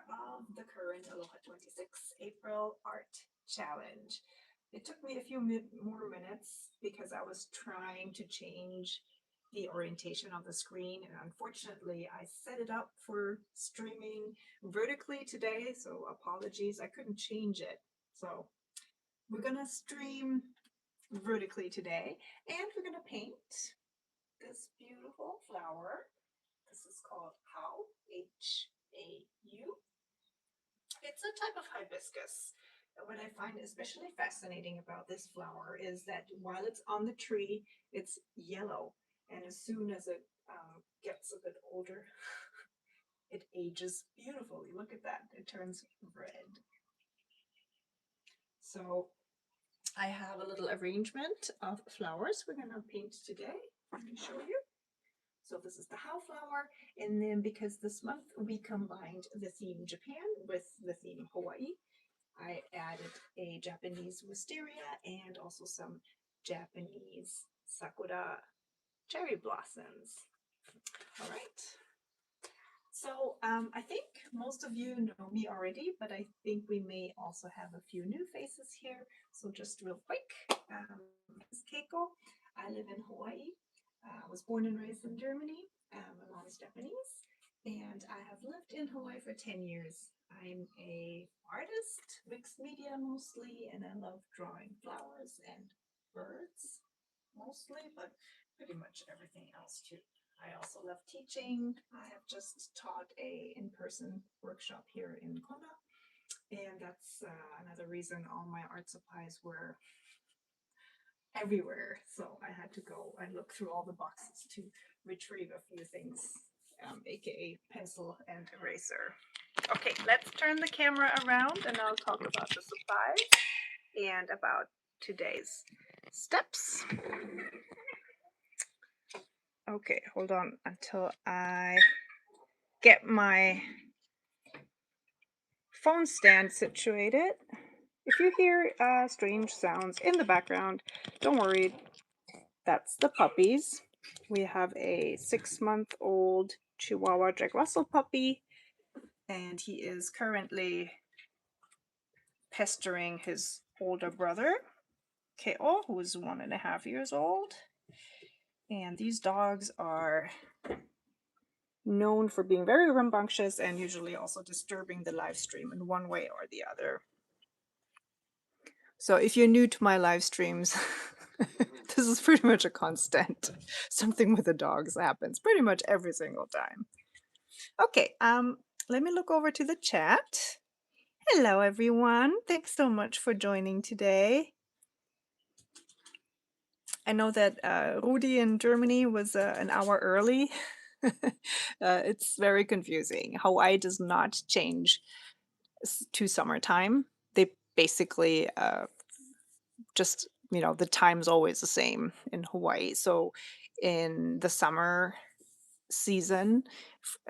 of the current Aloha 26 April Art Challenge. It took me a few more minutes because I was trying to change the orientation of the screen, and unfortunately I set it up for streaming vertically today, so apologies, I couldn't change it. So we're gonna stream vertically today, and we're gonna paint this beautiful flower. This is called Hau, H-A-U. It's a type of hibiscus. And what I find especially fascinating about this flower is that while it's on the tree, it's yellow. And as soon as it gets a bit older, it ages beautifully. Look at that. It turns red. So I have a little arrangement of flowers we're going to paint today. Let me show you. So this is the Hau flower, and then because this month we combined the theme Japan with the theme Hawaii, I added a Japanese Wisteria and also some Japanese Sakura cherry blossoms. All right. So I think most of you know me already, but I think we may also have a few new faces here. So just real quick, this is Keiko. I live in Hawaii. I was born and raised in Germany. My mom is Japanese, and I have lived in Hawaii for 10 years. I'm a artist, mixed media mostly, and I love drawing flowers and birds mostly, but pretty much everything else too. I also love teaching. I have just taught a in-person workshop here in Kona, and that's another reason all my art supplies were everywhere. So I had to go and look through all the boxes to retrieve a few things, aka pencil and eraser. Okay, let's turn the camera around and I'll talk about the supplies and about today's steps. Okay, hold on until I get my phone stand situated. If you hear strange sounds in the background, don't worry, that's the puppies. We have a 6-month-old Chihuahua Jack Russell puppy, and he is currently pestering his older brother, Keiko, who is 1.5 years old. And these dogs are known for being very rambunctious and usually also disturbing the live stream in one way or the other. So if you're new to my live streams, this is pretty much a constant. Something with the dogs happens pretty much every single time. Okay, let me look over to the chat. Hello everyone. Thanks so much for joining today. I know that Rudi in Germany was an hour early. It's very confusing. Hawaii does not change to summertime. They basically just, you know, the time's always the same in Hawaii. So in the summer season,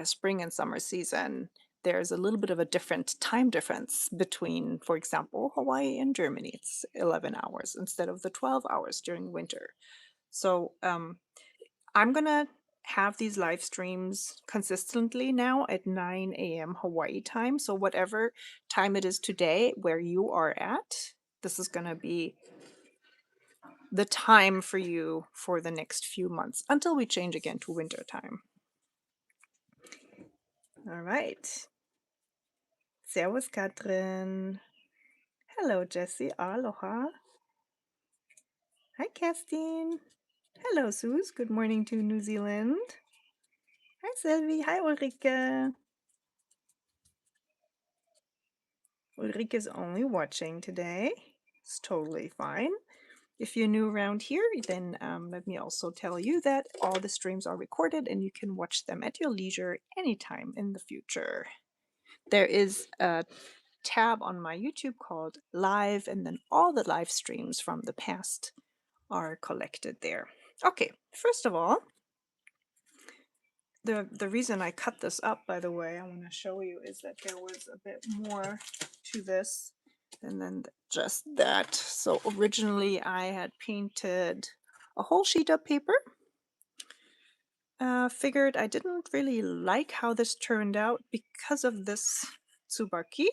spring and summer season, there's a little bit of a different time difference between, for example, Hawaii and Germany. It's 11 hours instead of the 12 hours during winter. So I'm gonna have these live streams consistently now at 9 a.m. Hawaii time. So whatever time it is today where you are at, this is gonna be the time for you for the next few months until we change again to winter time. All right. Servus, Katrin. Hello, Jessie. Aloha. Hi, Kerstin. Hello, Suze. Good morning to New Zealand. Hi, Sylvie. Hi, Ulrike. Ulrike is only watching today. It's totally fine. If you're new around here, then let me also tell you that all the streams are recorded and you can watch them at your leisure anytime in the future. There is a tab on my YouTube called Live, and then all the live streams from the past are collected there. Okay, first of all, the reason I cut this up, by the way, I want to show you, is that there was a bit more to this and then just that. So originally I had painted a whole sheet of paper. Figured I didn't really like how this turned out because of this tsubaki.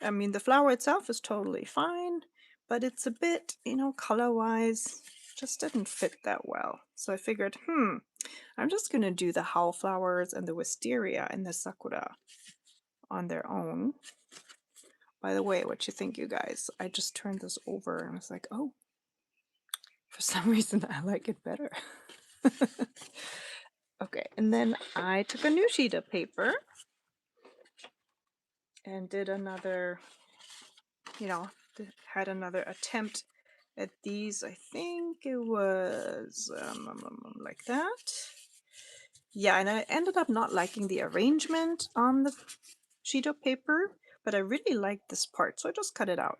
I mean, the flower itself is totally fine, but it's a bit, color-wise, just didn't fit that well. So I figured, I'm just going to do the howl flowers and the wisteria and the sakura on their own. By the way, what you think, you guys? I just turned this over and I was like, oh, for some reason I like it better. Okay, and then I took a new sheet of paper and did another, had another attempt at these. I think it was like that. Yeah, and I ended up not liking the arrangement on the sheet of paper, but I really liked this part, so I just cut it out.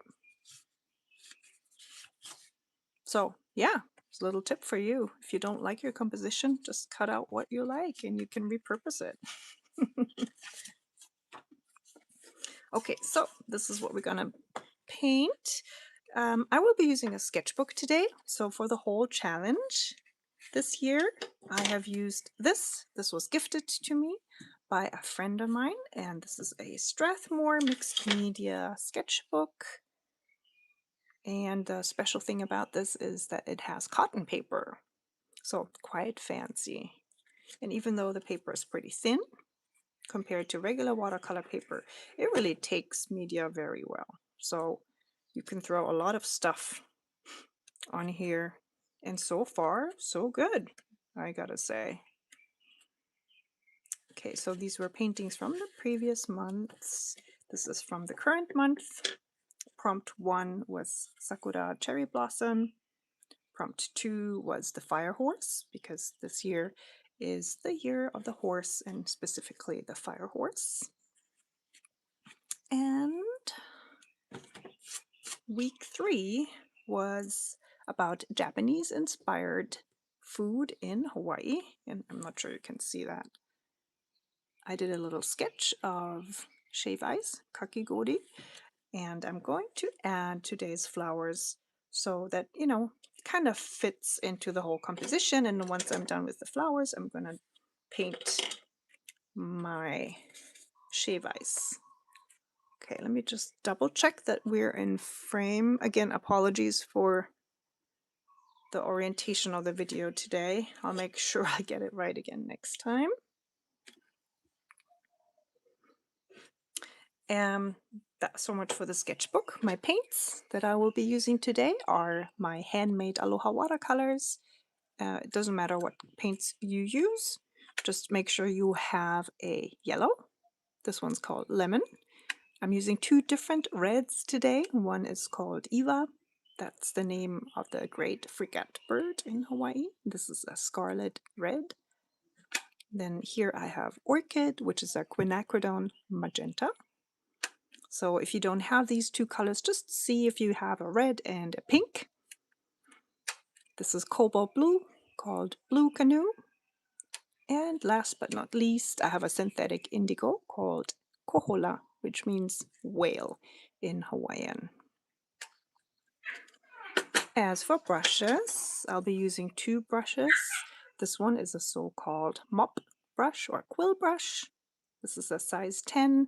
So yeah, it's a little tip for you. If you don't like your composition, just cut out what you like and you can repurpose it. Okay, so this is what we're gonna paint. I will be using a sketchbook today. So for the whole challenge this year, I have used this. This was gifted to me by a friend of mine, and this is a Strathmore mixed media sketchbook. And the special thing about this is that it has cotton paper, so quite fancy. And even though the paper is pretty thin compared to regular watercolor paper, it really takes media very well. So you can throw a lot of stuff on here, and so far so good, I gotta say. Okay, so these were paintings from the previous months. This is from the current month. Prompt 1 was Sakura Cherry Blossom. Prompt 2 was the Fire Horse, because this year is the year of the horse, and specifically the Fire Horse. And week 3 was about Japanese inspired food in Hawaii, and I'm not sure you can see that. I did a little sketch of shave ice, kakigori, and I'm going to add today's flowers so that, kind of fits into the whole composition. And once I'm done with the flowers, I'm going to paint my shave ice. Okay, let me just double check that we're in frame. Again, apologies for the orientation of the video today. I'll make sure I get it right again next time. That's so much for the sketchbook. My paints that I will be using today are my handmade Alohawatercolors. It doesn't matter what paints you use, just make sure you have a yellow. This one's called Lemon. I'm using 2 different reds today. One is called Iwa. That's the name of the great frigate bird in Hawaii. This is a scarlet red. Then here I have Orchid, which is a quinacridone magenta. So if you don't have these 2 colors, just see if you have a red and a pink. This is cobalt blue, called Blue Canoe. And last but not least, I have a synthetic indigo called Kohola, which means whale in Hawaiian. As for brushes, I'll be using 2 brushes. This one is a so-called mop brush or quill brush. This is a size 10.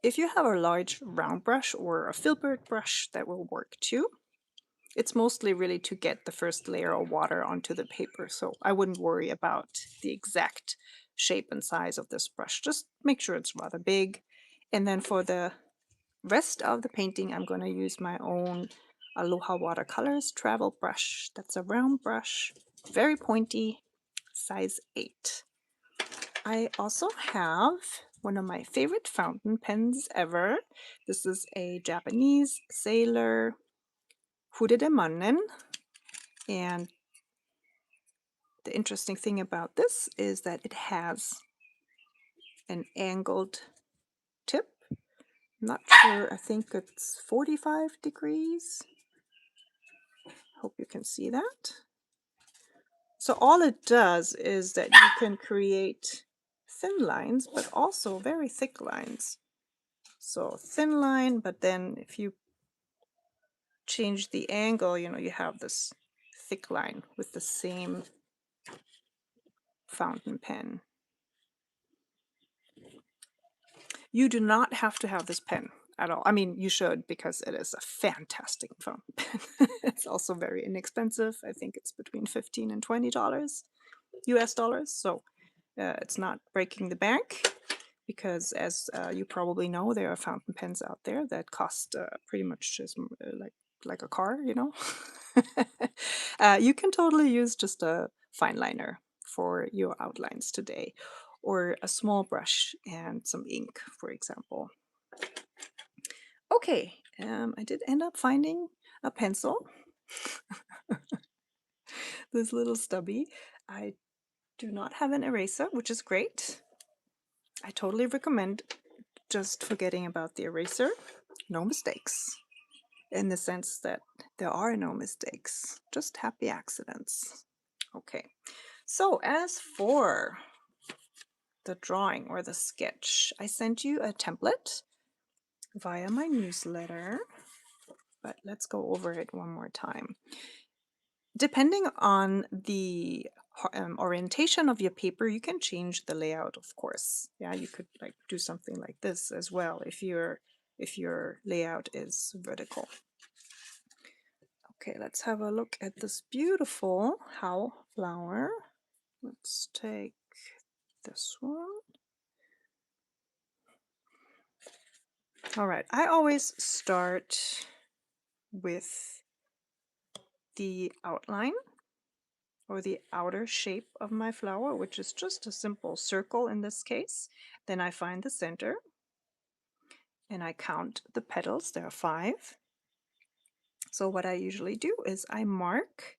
If you have a large round brush or a filbert brush, that will work too. It's mostly really to get the first layer of water onto the paper, so I wouldn't worry about the exact shape and size of this brush. Just make sure it's rather big. And then for the rest of the painting, I'm going to use my own Alohawatercolors travel brush. That's a round brush, very pointy, size 8. I also have one of my favorite fountain pens ever. This is a Japanese sailor Fude de Mannen, and the interesting thing about this is that it has an angled tip. I'm not sure, I think it's 45 degrees. Hope you can see that. So all it does is that you can create thin lines, but also very thick lines. So thin line, but then if you change the angle, you have this thick line with the same fountain pen. You do not have to have this pen at all. I mean, you should, because it is a fantastic fountain pen. It's also very inexpensive. I think it's between $15 and $20 US dollars. So it's not breaking the bank, because as you probably know, there are fountain pens out there that cost pretty much as like a car, you know. You can totally use just a fine liner for your outlines today, or a small brush and some ink, for example. Okay, I did end up finding a pencil, this little stubby. I do not have an eraser, which is great. I totally recommend just forgetting about the eraser. No mistakes, in the sense that there are no mistakes, just happy accidents. Okay, so as for the drawing or the sketch, I sent you a template via my newsletter, but let's go over it one more time. Depending on the orientation of your paper, you can change the layout, of course. Yeah, you could like do something like this as well if your layout is vertical. Okay, let's have a look at this beautiful how flower. Let's take this one. All right, I always start with the outline or the outer shape of my flower, which is just a simple circle in this case. Then I find the center and I count the petals. There are 5. So what I usually do is I mark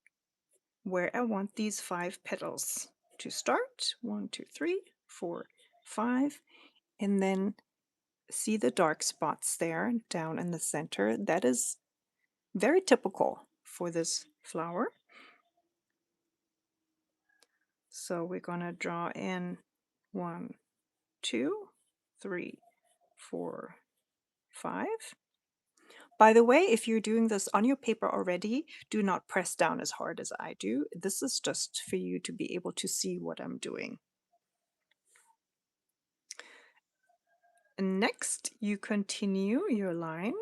where I want these 5 petals to start. 1, 2, 3, 4, 5. And then see the dark spots there down in the center. That is very typical for this flower. So we're going to draw in 1, 2, 3, 4, 5. By the way, if you're doing this on your paper already, do not press down as hard as I do. This is just for you to be able to see what I'm doing. Next, you continue your line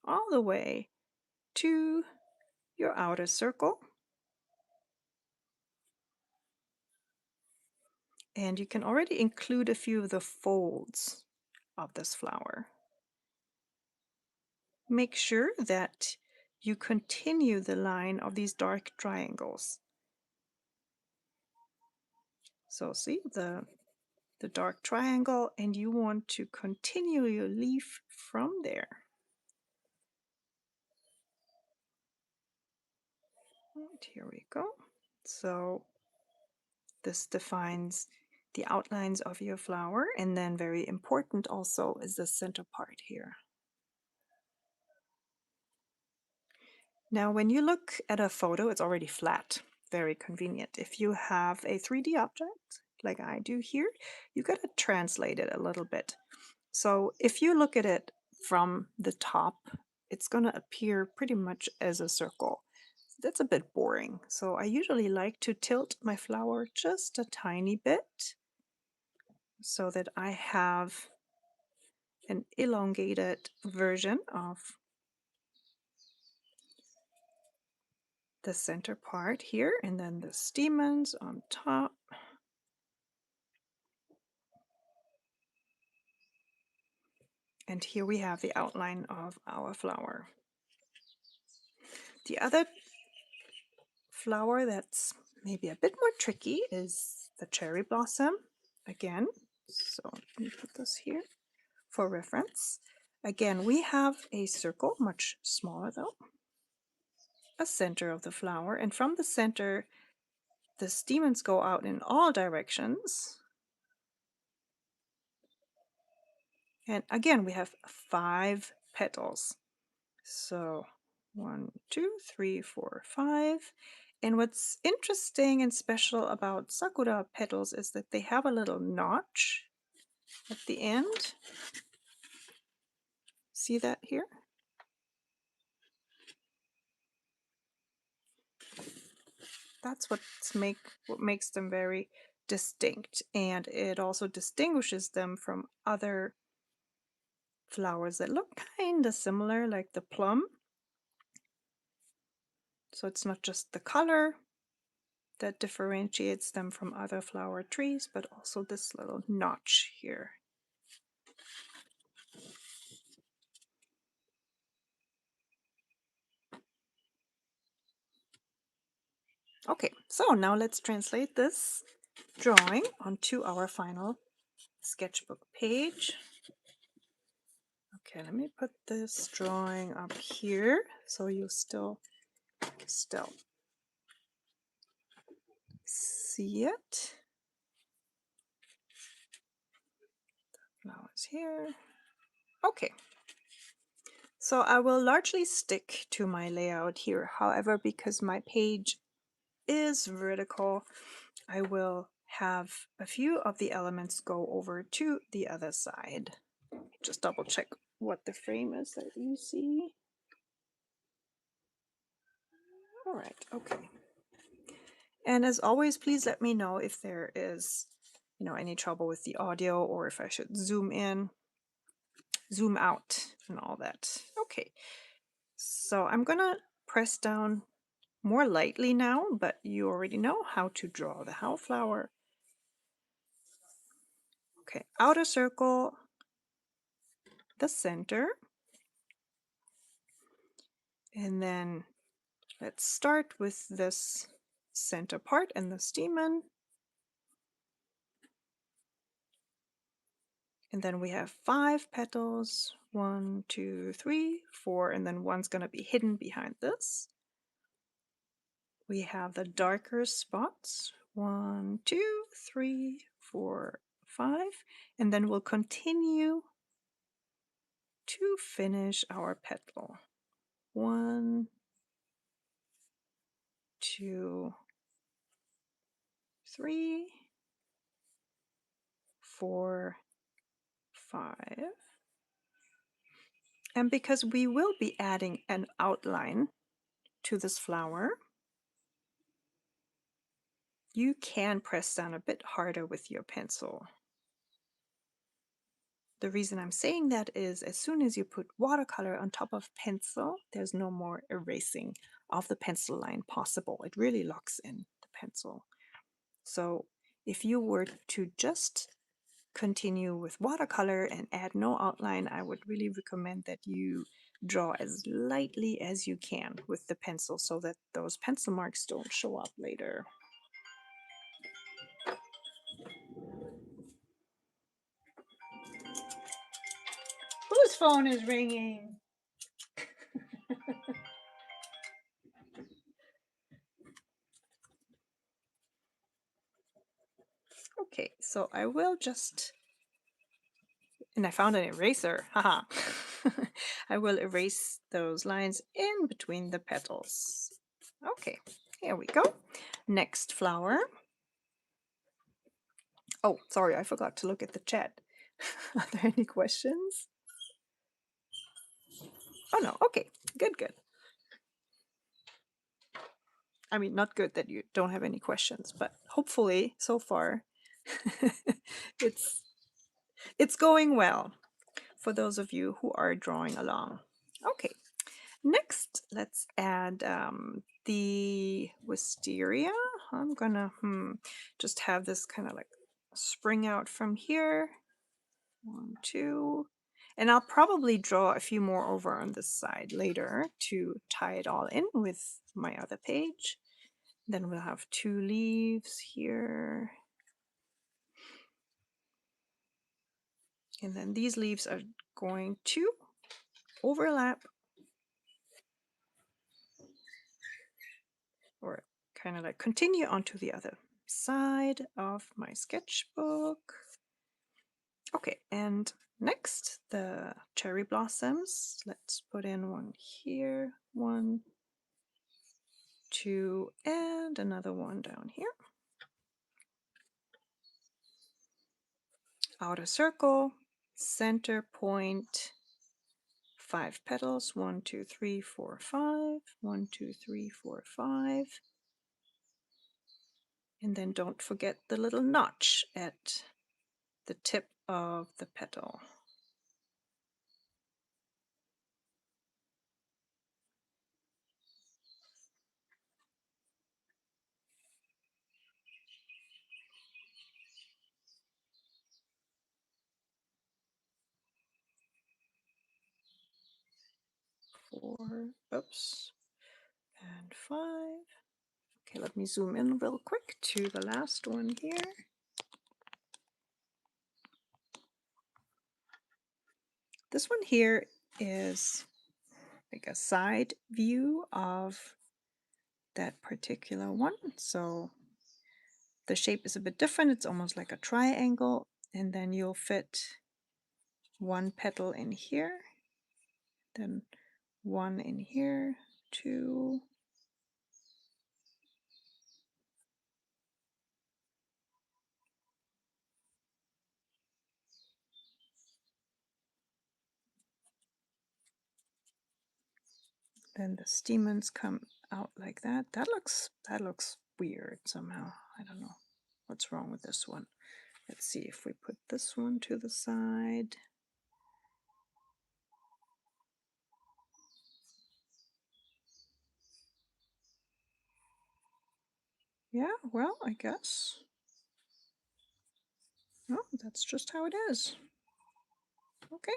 all the way to your outer circle. And you can already include a few of the folds of this flower. Make sure that you continue the line of these dark triangles. So see the dark triangle, and you want to continue your leaf from there. And here we go. So this defines the outlines of your flower, and then very important also is the center part here. Now when you look at a photo, it's already flat, very convenient. If you have a 3D object like I do here, you got to translate it a little bit. So if you look at it from the top, it's going to appear pretty much as a circle. That's a bit boring. So I usually like to tilt my flower just a tiny bit so that I have an elongated version of the center part here, and then the stamens on top. And here we have the outline of our flower. The other flower that's maybe a bit more tricky is the cherry blossom again. So let me put this here for reference. Again, we have a circle, much smaller though, a center of the flower, and from the center the stamens go out in all directions. And again, we have 5 petals. So 1, 2, 3, 4, 5. And what's interesting and special about Sakura petals is that they have a little notch at the end. See that here? That's what makes them very distinct, and it also distinguishes them from other flowers that look kind of similar, like the plum. So it's not just the color that differentiates them from other flower trees, but also this little notch here. Okay, so now let's translate this drawing onto our final sketchbook page. Okay, let me put this drawing up here so you still see it. Flowers here. Okay, so I will largely stick to my layout here. However, because my page is vertical, I will have a few of the elements go over to the other side. Just double check what the frame is that you see. All right, okay. And as always, please let me know if there is, any trouble with the audio, or if I should zoom in, zoom out, and all that. Okay, so I'm gonna press down more lightly now, but you already know how to draw the how flower. Okay, outer circle, the center, and then let's start with this center part and the stamen. And then we have 5 petals, 1, 2, 3, 4, and then one's going to be hidden behind this. We have the darker spots, 1, 2, 3, 4, 5, and then we'll continue to finish our petal. 1, 2, 3, 4, 5. And because we will be adding an outline to this flower, you can press down a bit harder with your pencil. The reason I'm saying that is as soon as you put watercolor on top of pencil, there's no more erasing of the pencil line possible. It really locks in the pencil. So if you were to just continue with watercolor and add no outline, I would really recommend that you draw as lightly as you can with the pencil so that those pencil marks don't show up later. Whose phone is ringing? Okay, so I will just, and I found an eraser, haha. I will erase those lines in between the petals. Okay, here we go. Next flower. Oh, sorry, I forgot to look at the chat. Are there any questions? Oh no, okay, good, good. I mean, not good that you don't have any questions, but hopefully so far it's going well for those of you who are drawing along. Okay, next let's add the wisteria. I'm gonna just have this kind of like spring out from here. 1, 2, and I'll probably draw a few more over on this side later to tie it all in with my other page. Then we'll have 2 leaves here. And then these leaves are going to overlap or kind of like continue onto the other side of my sketchbook. Okay, and next the cherry blossoms. Let's put in one here, 1, 2, and another one down here. Outer circle, center point, 5 petals, 1, 2, 3, 4, 5, 1, 2, 3, 4, 5. And then don't forget the little notch at the tip of the petal. 4, oops, and 5. Okay, let me zoom in real quick to the last one here. This one here is like a side view of that particular one. So the shape is a bit different. It's almost like a triangle, and then you'll fit one petal in here, then one in here, 2, then the stamens come out like that. That looks weird somehow. I don't know what's wrong with this one. Let's see if we put this one to the side. Yeah, well, I guess. No, that's just how it is. Okay.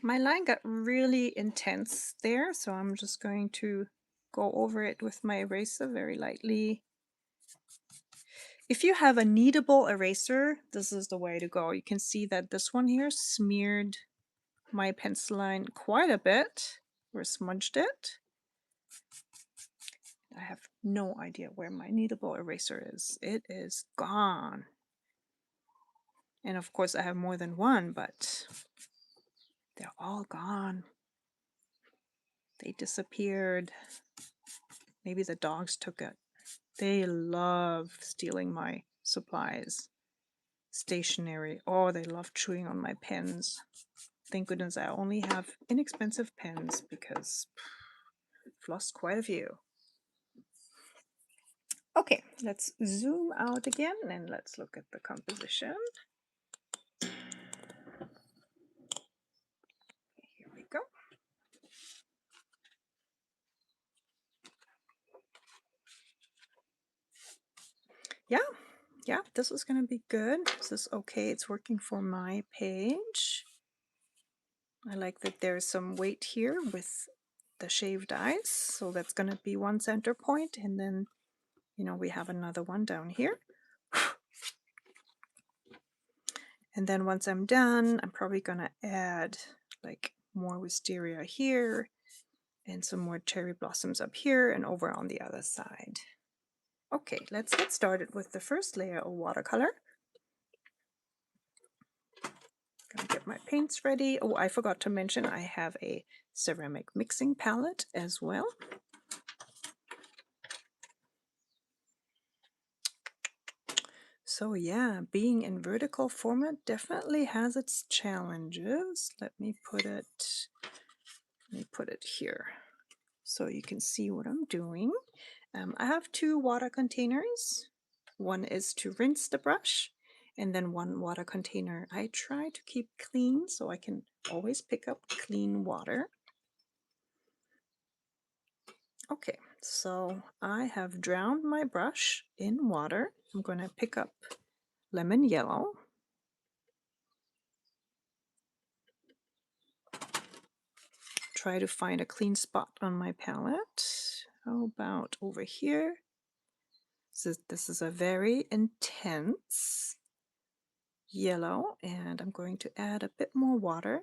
My line got really intense there, so I'm just going to go over it with my eraser very lightly. If you have a kneadable eraser, this is the way to go. You can see that this one here smeared my pencil line quite a bit, or smudged it. I have no idea where my kneadable eraser is. It is gone. And of course I have more than one, but they're all gone. They disappeared. Maybe the dogs took it. They love stealing my supplies. Stationery. Oh, they love chewing on my pens. Thank goodness I only have inexpensive pens because I've lost quite a few. Okay, let's zoom out again and let's look at the composition. Here we go. Yeah, this is going to be good. This is okay. It's working for my page. I like that there's some weight here with the shaved eyes. So that's going to be one center point. And then, you know, we have another one down here. And then once I'm done, I'm probably going to add like more wisteria here and some more cherry blossoms up here and over on the other side. Okay, let's get started with the first layer of watercolor. Gonna get my paints ready. Oh, I forgot to mention I have a ceramic mixing palette as well. So yeah, being in vertical format definitely has its challenges. Let me put it here so you can see what I'm doing. I have 2 water containers. One is to rinse the brush, and then one water container I try to keep clean so I can always pick up clean water. Okay, so I have drowned my brush in water. I'm going to pick up lemon yellow. Try to find a clean spot on my palette. How about over here? This is a very intense yellow, and I'm going to add a bit more water.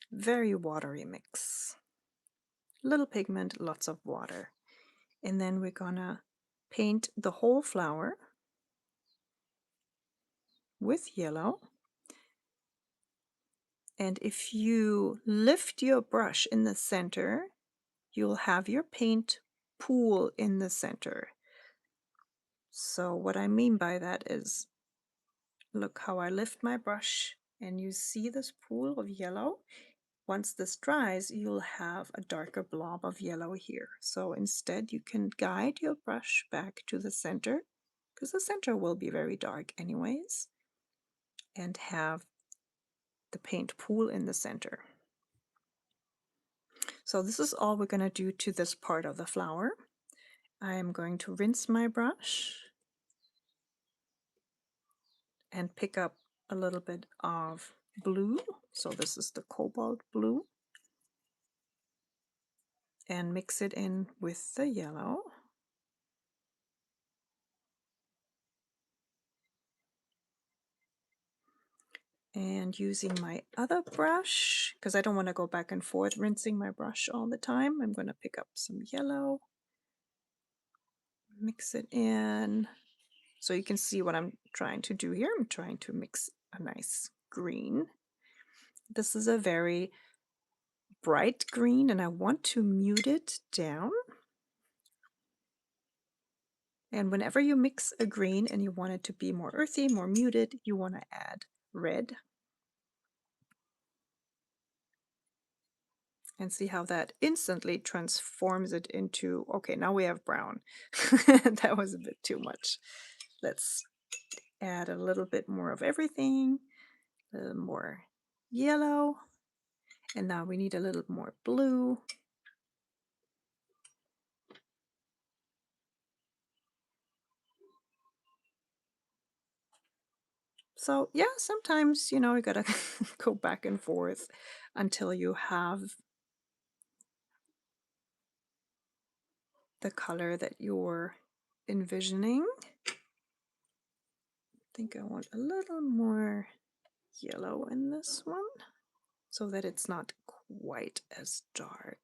Very watery mix. Little pigment, lots of water. And then we're gonna paint the whole flower with yellow. And if you lift your brush in the center, you'll have your paint pool in the center. So what I mean by that is, look how I lift my brush and you see this pool of yellow. Once this dries, you'll have a darker blob of yellow here. So instead you can guide your brush back to the center, because the center will be very dark anyways, and have the paint pool in the center. So this is all we're going to do to this part of the flower. I am going to rinse my brush and pick up a little bit of blue. So this is the cobalt blue. And mix it in with the yellow. And using my other brush, because I don't want to go back and forth rinsing my brush all the time, I'm going to pick up some yellow, mix it in. So you can see what I'm trying to do here. I'm trying to mix a nice green. This is a very bright green and I want to mute it down. And whenever you mix a green and you want it to be more earthy, more muted, you want to add red. And see how that instantly transforms it into, okay, now we have brown. That was a bit too much. Let's add a little bit more of everything, a little more yellow, and now we need a little more blue. So yeah, sometimes, you know, you gotta go back and forth until you have the color that you're envisioning. I think I want a little more yellow in this one so that it's not quite as dark.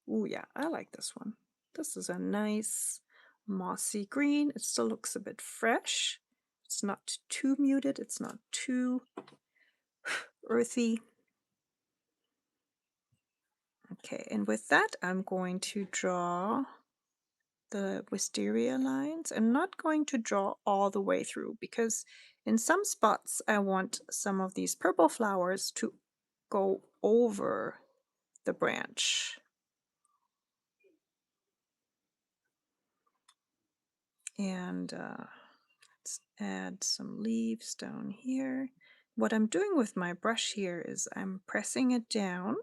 Oh yeah, I like this one. This is a nice mossy green. It still looks a bit fresh. It's not too muted. It's not too earthy. Okay, and with that, I'm going to draw the wisteria lines. I'm not going to draw all the way through because in some spots I want some of these purple flowers to go over the branch. And let's add some leaves down here. What I'm doing with my brush here is I'm pressing it down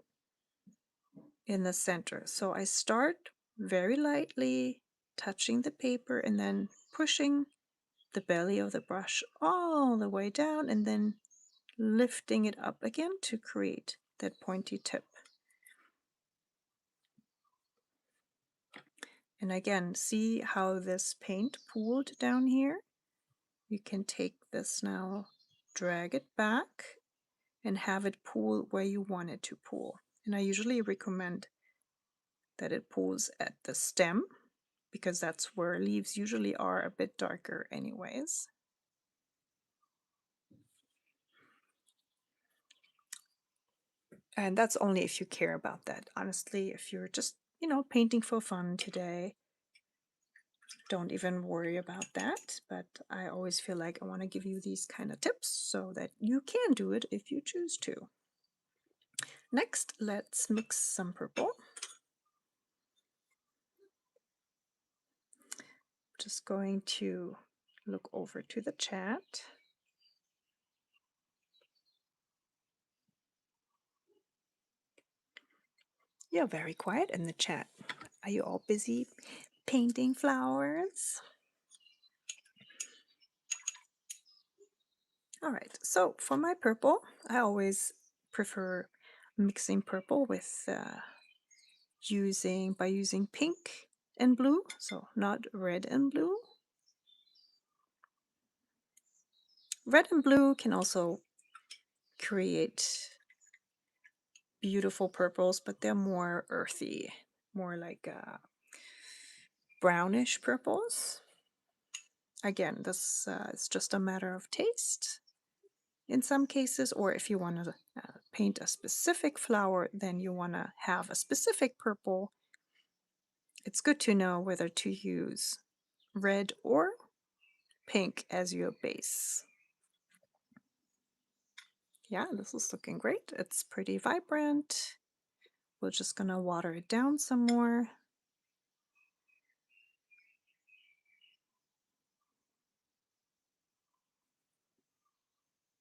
in the center. So I start very lightly touching the paper and then pushing the belly of the brush all the way down and then lifting it up again to create that pointy tip. And again, see how this paint pooled down here? You can take this now, drag it back, and have it pool where you want it to pool. And I usually recommend that it pools at the stem because that's where leaves usually are a bit darker anyways. And that's only if you care about that. Honestly, if you're just, you know, painting for fun today, don't even worry about that. But I always feel like I want to give you these kind of tips so that you can do it if you choose to. Next, let's mix some purple. Just going to look over to the chat. You're very quiet in the chat. Are you all busy painting flowers? All right, so for my purple, I always prefer mixing purple with using pink and blue, so not red and blue. Red and blue can also create beautiful purples, but they're more earthy, more like brownish purples. Again, this is just a matter of taste in some cases, or if you want to paint a specific flower, then you want to have a specific purple. It's good to know whether to use red or pink as your base. Yeah, this is looking great. It's pretty vibrant. We're just gonna water it down some more.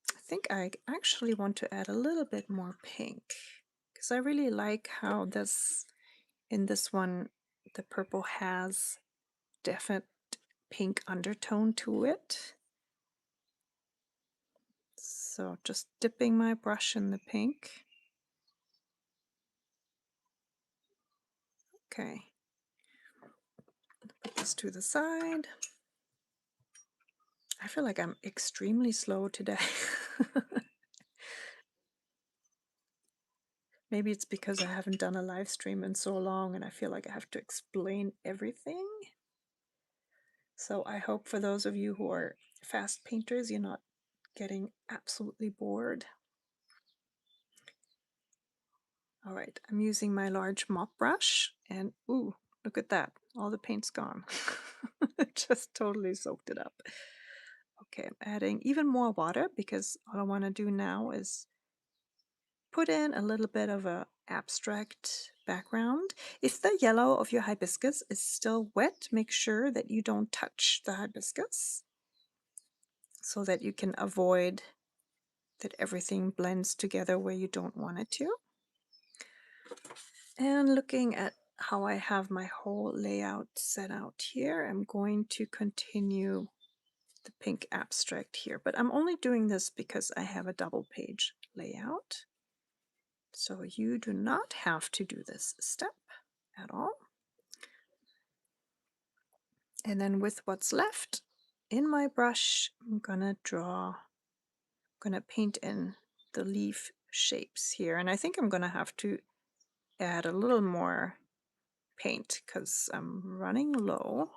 I think I actually want to add a little bit more pink because I really like how this, in this one, the purple has definite pink undertone to it. So just dipping my brush in the pink. Okay. Put this to the side. I feel like I'm extremely slow today. Maybe it's because I haven't done a live stream in so long and I feel like I have to explain everything. So I hope for those of you who are fast painters, you're not getting absolutely bored. All right, I'm using my large mop brush and ooh, look at that. All the paint's gone. Just totally soaked it up. Okay, I'm adding even more water because all I want to do now is put in a little bit of a abstract background. If the yellow of your hibiscus is still wet, make sure that you don't touch the hibiscus so that you can avoid that everything blends together where you don't want it to. And looking at how I have my whole layout set out here, I'm going to continue the pink abstract here, but I'm only doing this because I have a double page layout. So you do not have to do this step at all. And then with what's left in my brush, I'm gonna paint in the leaf shapes here. And I think I'm gonna have to add a little more paint because I'm running low.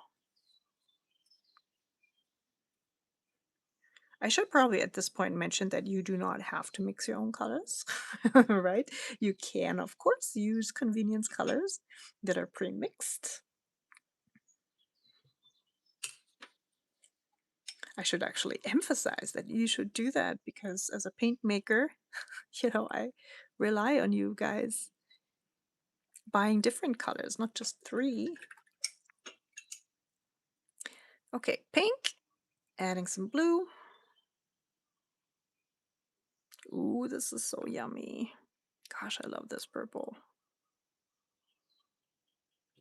I should probably at this point mention that you do not have to mix your own colors, right? You can, of course, use convenience colors that are pre-mixed. I should actually emphasize that you should do that because as a paint maker, I rely on you guys buying different colors, not just 3. Okay, pink, adding some blue. Ooh, this is so yummy. Gosh, I love this purple.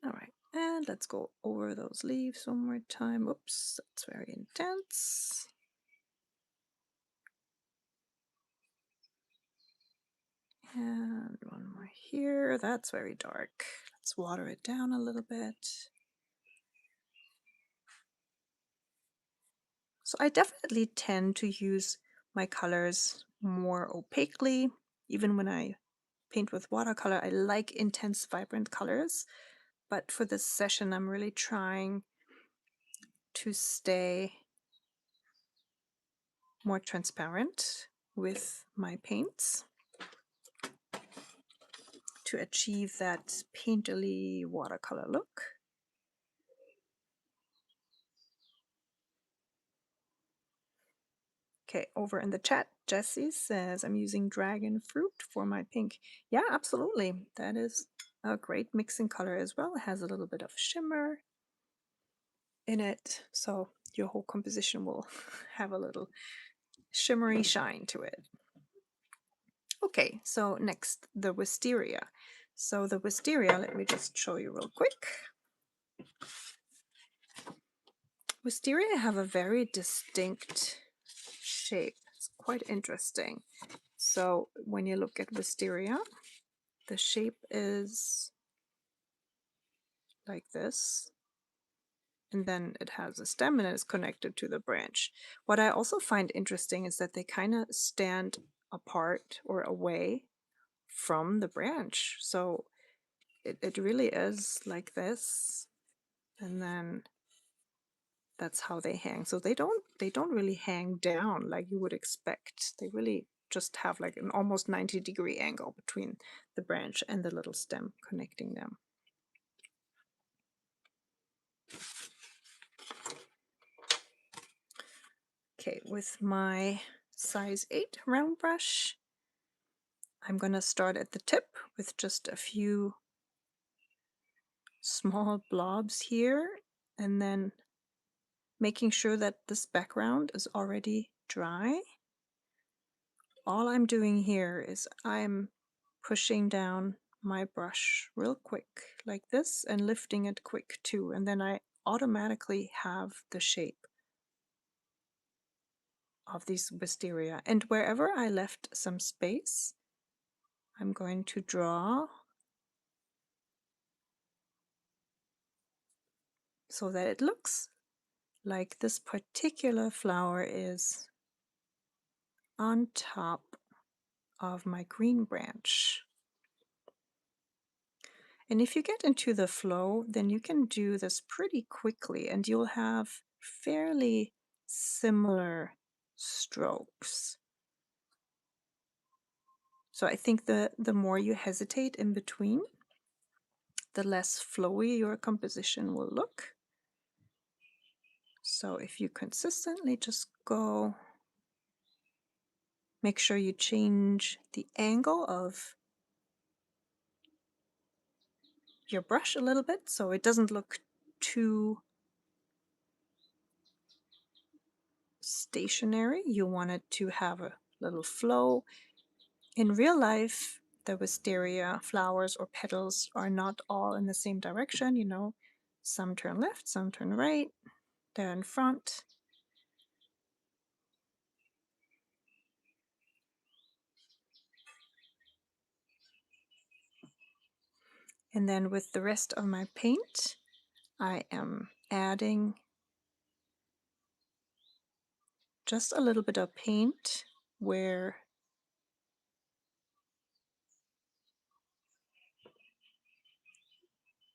All right, and let's go over those leaves one more time. Oops, that's very intense. And one more here. That's very dark. Let's water it down a little bit. So I definitely tend to use my colors more opaquely. Even when I paint with watercolor, I like intense, vibrant colors. But for this session, I'm really trying to stay more transparent with my paints to achieve that painterly watercolor look. Okay, over in the chat, Jessie says, I'm using dragon fruit for my pink. Yeah, absolutely. That is a great mixing color as well. It has a little bit of shimmer in it, so your whole composition will have a little shimmery shine to it. Okay, so next, the wisteria. So the wisteria, let me just show you real quick. Wisteria have a very distinct shape. It's quite interesting. So when you look at wisteria, the shape is like this. And then it has a stem and it's connected to the branch. What I also find interesting is that they kind of stand apart or away from the branch. So it really is like this. And then that's how they hang. So they don't really hang down like you would expect. They really just have like an almost 90-degree angle between the branch and the little stem connecting them. Okay, with my size 8 round brush, I'm going to start at the tip with just a few small blobs here, and then making sure that this background is already dry. All I'm doing here is I'm pushing down my brush real quick like this and lifting it quick too, and then I automatically have the shape. of these wisteria. And wherever I left some space, I'm going to draw so that it looks like this particular flower is on top of my green branch. And if you get into the flow, then you can do this pretty quickly and you'll have fairly similar strokes. So I think the more you hesitate in between, the less flowy your composition will look. So if you consistently just go, make sure you change the angle of your brush a little bit so it doesn't look too stationary. You want it to have a little flow. In real life, the wisteria flowers or petals are not all in the same direction, you know. Some turn left, some turn right, they're in front. And then with the rest of my paint, I am adding just a little bit of paint where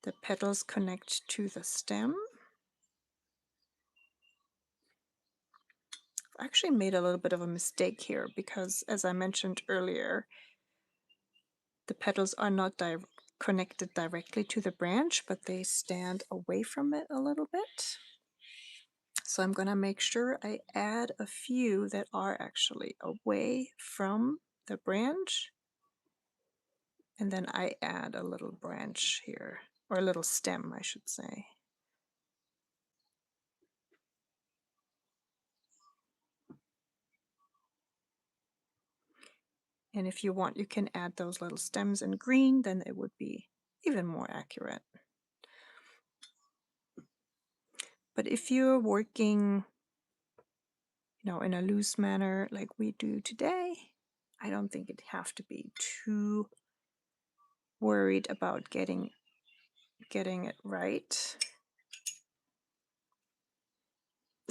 the petals connect to the stem. I actually made a little bit of a mistake here because, as I mentioned earlier, the petals are not connected directly to the branch, but they stand away from it a little bit. So I'm going to make sure I add a few that are actually away from the branch. And then I add a little branch here, or a little stem, I should say. And if you want, you can add those little stems in green, then it would be even more accurate. But if you're working, you know, in a loose manner like we do today, I don't think it'd have to be too worried about getting it right.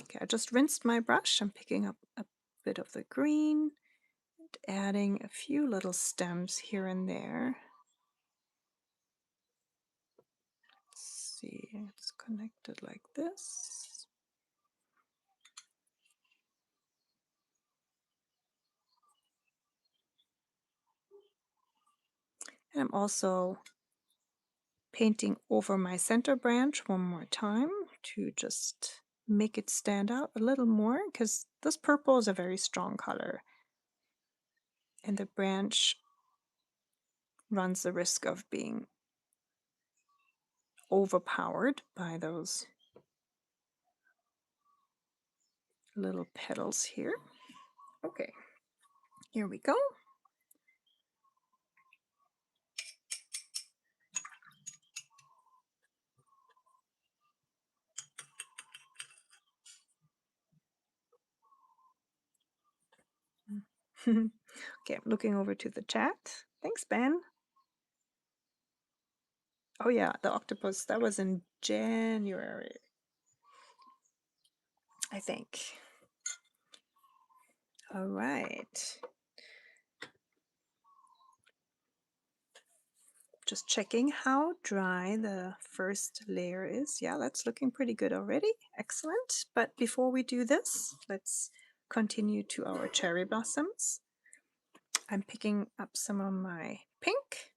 Okay, I just rinsed my brush. I'm picking up a bit of the green and adding a few little stems here and there. Let's see, it's connected like this. And I'm also painting over my center branch one more time to just make it stand out a little more, because this purple is a very strong color and the branch runs the risk of being overpowered by those little petals here. Okay, here we go. Okay, I'm looking over to the chat. Thanks, Ben. Oh yeah, the octopus, that was in January, I think. All right. Just checking how dry the first layer is. Yeah, that's looking pretty good already. Excellent. But before we do this, let's continue to our cherry blossoms. I'm picking up some of my pink,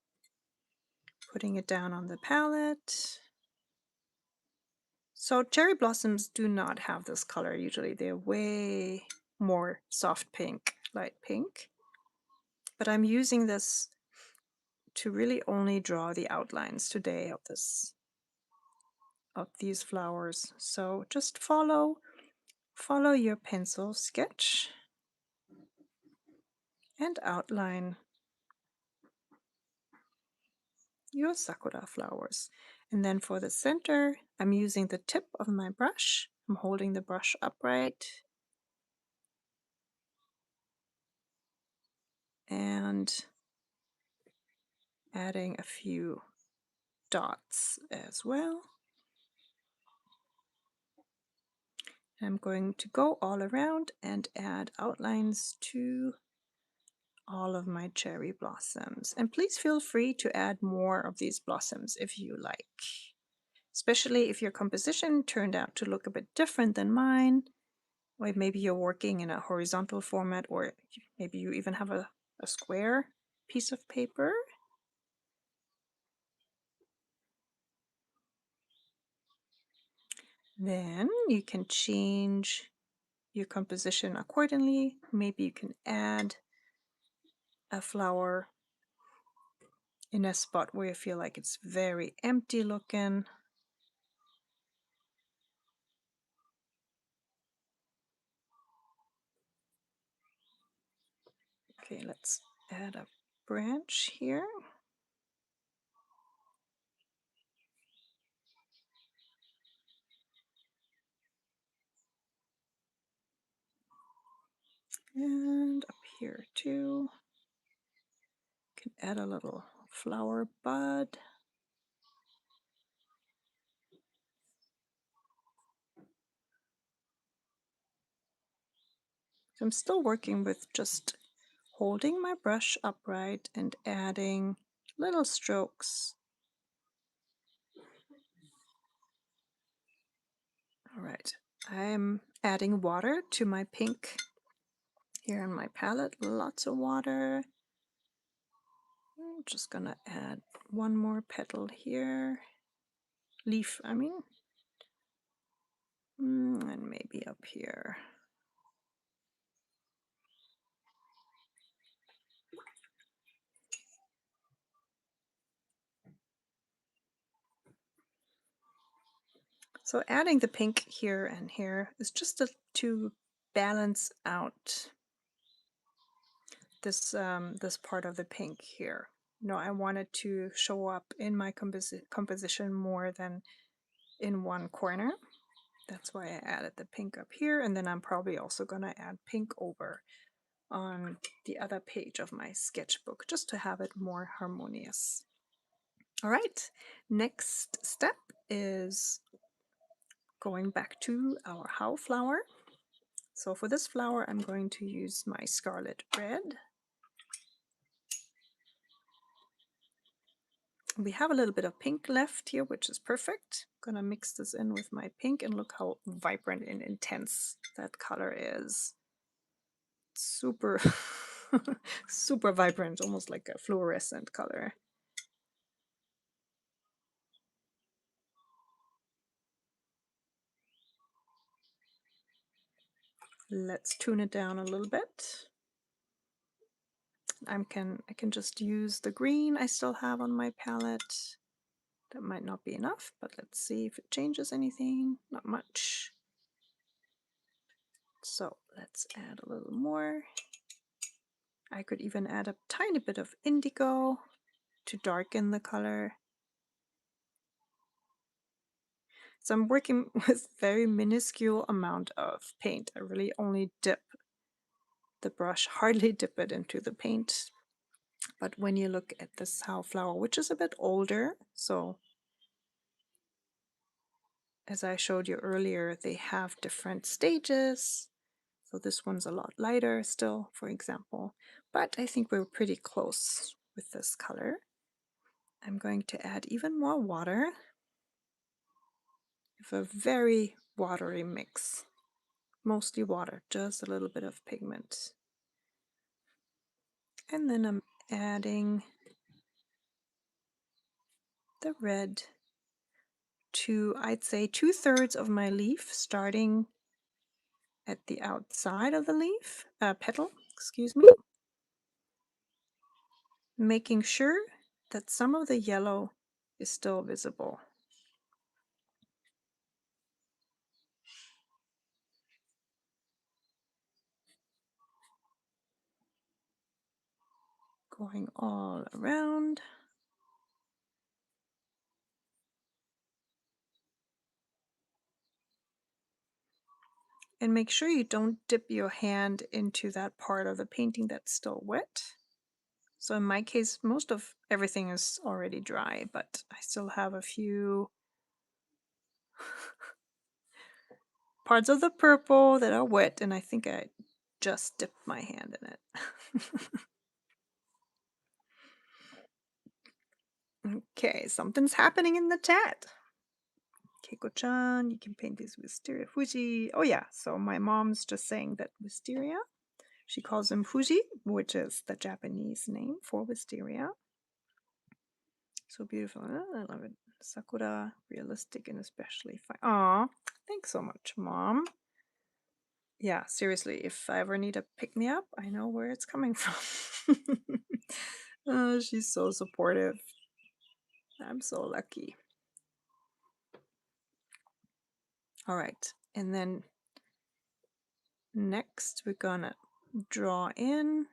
putting it down on the palette. So cherry blossoms do not have this color usually. They're way more soft pink, light pink. But I'm using this to really only draw the outlines today of these flowers. So just follow your pencil sketch and outline your sakura flowers. And then for the center, I'm using the tip of my brush. I'm holding the brush upright and adding a few dots as well. I'm going to go all around and add outlines to all of my cherry blossoms. And please feel free to add more of these blossoms if you like, especially if your composition turned out to look a bit different than mine, or maybe you're working in a horizontal format, or maybe you even have a square piece of paper. Then you can change your composition accordingly. Maybe you can add a flower in a spot where you feel like it's very empty looking. Okay, let's add a branch here. And up here too. Can add a little flower bud. So I'm still working with just holding my brush upright and adding little strokes. All right, I'm adding water to my pink here in my palette, lots of water. I'm just gonna add one more petal here, leaf, I mean, and maybe up here. So adding the pink here and here is just to balance out this this part of the pink here. No, I wanted to show up in my composition more than in one corner. That's why I added the pink up here, and then I'm probably also going to add pink over on the other page of my sketchbook just to have it more harmonious. All right, next step is going back to our how flower. So for this flower, I'm going to use my scarlet red. We have a little bit of pink left here, which is perfect. I'm gonna mix this in with my pink and look how vibrant and intense that color is. Super, super vibrant, almost like a fluorescent color. Let's tune it down a little bit. I can just use the green I still have on my palette. That might not be enough, but let's see if it changes anything. Not much. So let's add a little more. I could even add a tiny bit of indigo to darken the color. So I'm working with very minuscule amount of paint. I really only dip the brush, hardly dip it into the paint. But when you look at this how flower, which is a bit older, so as I showed you earlier, they have different stages. So this one's a lot lighter still, for example, but I think we're pretty close with this color. I'm going to add even more water with a very watery mix. Mostly water, just a little bit of pigment. And then I'm adding the red to, I'd say, 2/3 of my leaf, starting at the outside of the leaf, petal, excuse me. Making sure that some of the yellow is still visible. Going all around. And make sure you don't dip your hand into that part of the painting that's still wet. So in my case, most of everything is already dry, but I still have a few parts of the purple that are wet, and I think I just dipped my hand in it. Okay, something's happening in the chat. Keiko-chan, you can paint this Wisteria Fuji. Oh yeah, so my mom's just saying that Wisteria, she calls him Fuji, which is the Japanese name for Wisteria. So beautiful. I love it. Sakura, realistic and especially fine. Aw, thanks so much, Mom. Yeah, seriously, if I ever need a pick-me-up, I know where it's coming from. Oh, she's so supportive. I'm so lucky. All right, and then next we're gonna draw in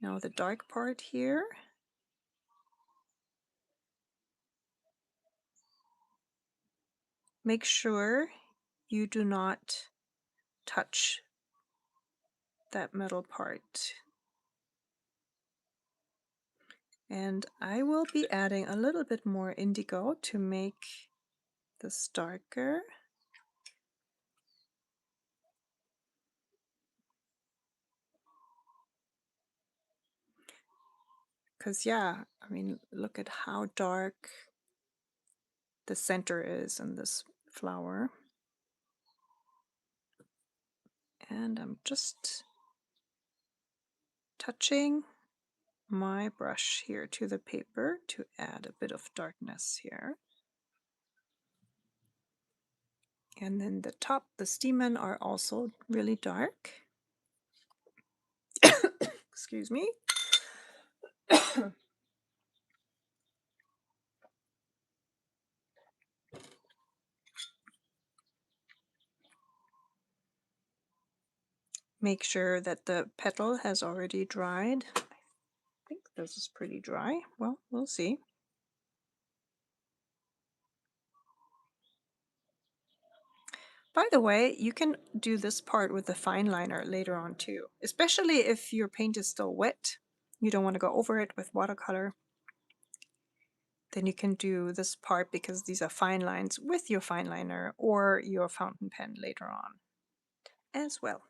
now the dark part here. Make sure you do not touch that metal part. And I will be adding a little bit more indigo to make this darker. Because, yeah, I mean, look at how dark the center is in this flower. And I'm just touching my brush here to the paper to add a bit of darkness here. And then the top, the stemmen are also really dark. Excuse me. Make sure that the petal has already dried. I think this is pretty dry. Well, we'll see. By the way, you can do this part with the fineliner later on too, especially if your paint is still wet. You don't want to go over it with watercolor. Then you can do this part because these are fine lines with your fineliner or your fountain pen later on as well.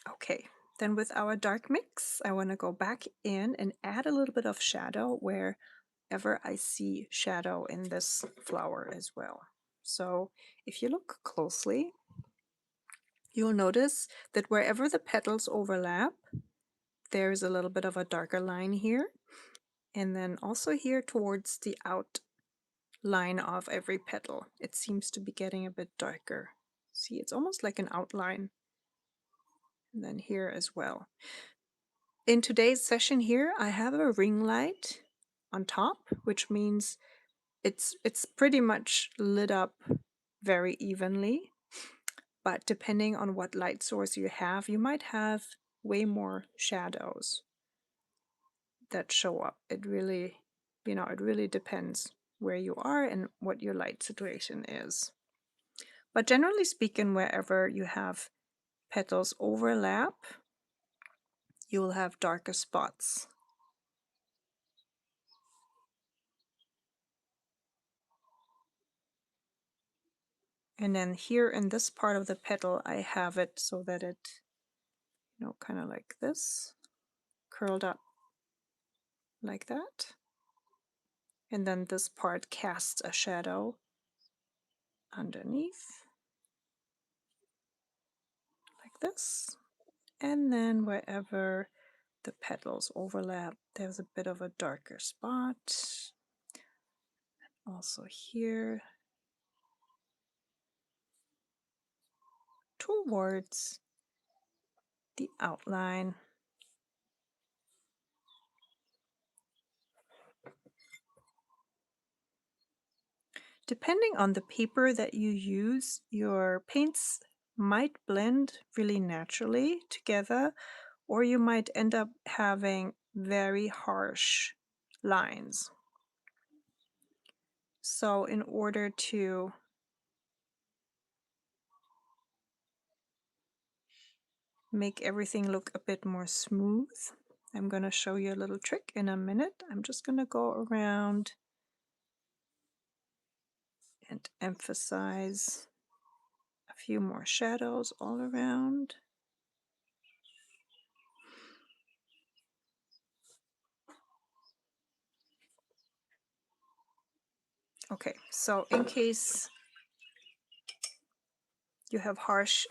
Okay, then with our dark mix, I want to go back in and add a little bit of shadow wherever I see shadow in this flower as well. So if you look closely, you'll notice that wherever the petals overlap, there's a little bit of a darker line here. And then also here towards the outline of every petal, it seems to be getting a bit darker. See, it's almost like an outline. And then here as well. In today's session here, I have a ring light on top, which means it's pretty much lit up very evenly. But depending on what light source you have, you might have way more shadows that show up. It really, it really depends where you are and what your light situation is. But generally speaking, wherever you have petals overlap, you will have darker spots. And then here in this part of the petal, I have it so that it, kind of like this, curled up like that. And then this part casts a shadow underneath, like this. And then wherever the petals overlap, there's a bit of a darker spot. Also here, towards the outline. Depending on the paper that you use, your paints might blend really naturally together, or you might end up having very harsh lines. So in order to make everything look a bit more smooth. I'm going to show you a little trick in a minute. I'm just going to go around and emphasize a few more shadows all around. Okay, so in case you have harsh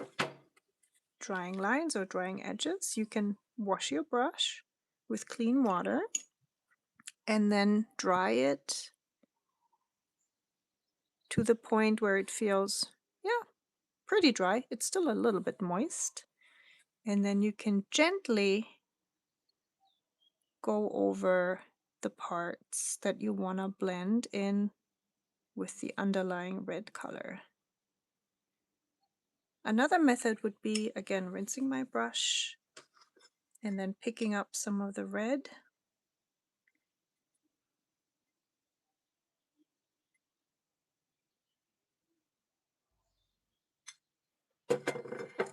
drying lines or drying edges, you can wash your brush with clean water and then dry it to the point where it feels, yeah, pretty dry. It's still a little bit moist. And then you can gently go over the parts that you want to blend in with the underlying red color. Another method would be, again, rinsing my brush and then picking up some of the red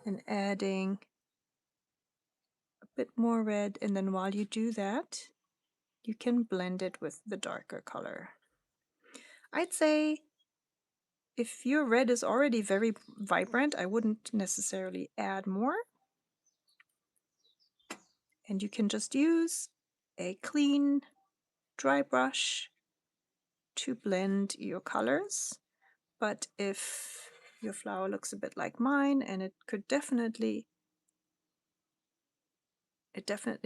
and adding a bit more red, and then while you do that, you can blend it with the darker color. I'd say if your red is already very vibrant, I wouldn't necessarily add more. And you can just use a clean, dry brush to blend your colors. But if your flower looks a bit like mine and it definitely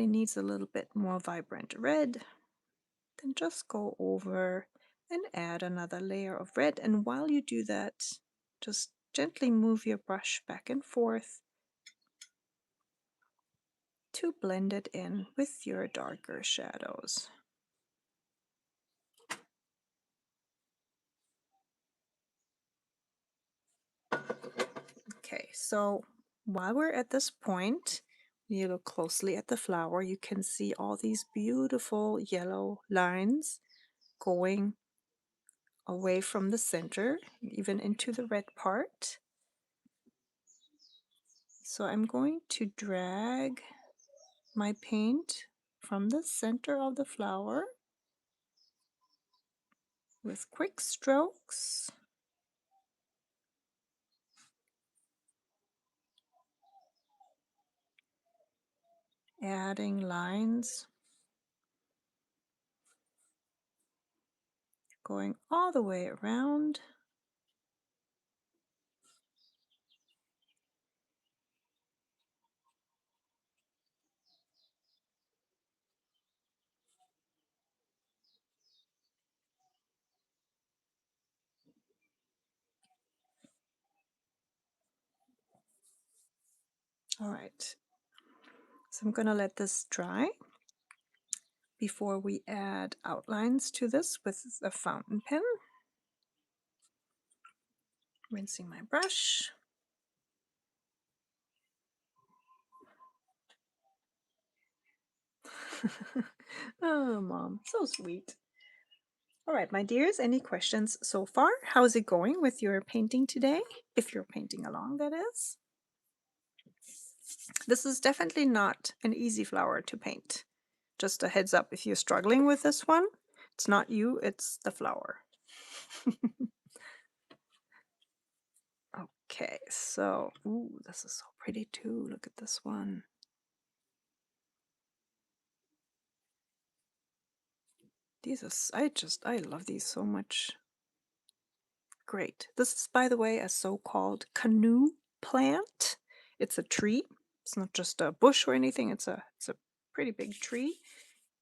needs a little bit more vibrant red, then just go over and add another layer of red. And while you do that, just gently move your brush back and forth to blend it in with your darker shadows. Okay, so while we're at this point, when you look closely at the flower, you can see all these beautiful yellow lines going away from the center, even into the red part. So I'm going to drag my paint from the center of the flower with quick strokes. Adding lines, going all the way around. All right, so I'm going to let this dry before we add outlines to this with a fountain pen. Rinsing my brush. Oh, Mom, so sweet. All right, my dears, any questions so far? How's it going with your painting today? If you're painting along, that is. This is definitely not an easy flower to paint. Just a heads up if you're struggling with this one. It's not you, it's the flower. Okay, so, ooh, this is so pretty too. Look at this one. These are, I love these so much. Great. This is, by the way, a so-called canoe plant. It's a tree. It's not just a bush or anything. It's a pretty big tree.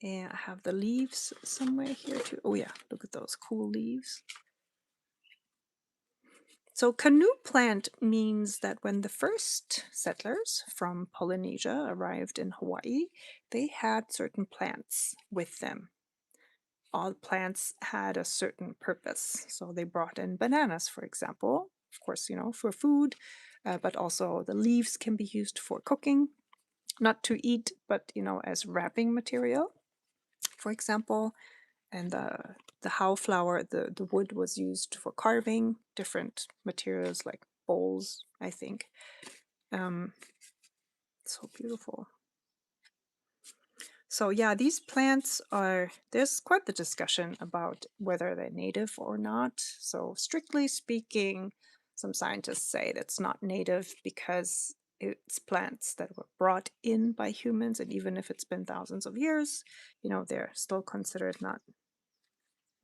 And I have the leaves somewhere here too. Oh yeah, look at those cool leaves. So canoe plant means that when the first settlers from Polynesia arrived in Hawaii, they had certain plants with them. All plants had a certain purpose. So they brought in bananas, for example, of course, for food, but also the leaves can be used for cooking, not to eat, but, as wrapping material, for example. And the how flower, the wood was used for carving, different materials like bowls, I think. So so beautiful. So yeah, these plants are, there's quite the discussion about whether they're native or not. So strictly speaking, some scientists say that's not native because it's plants that were brought in by humans, and even if it's been thousands of years, you know, they're still considered not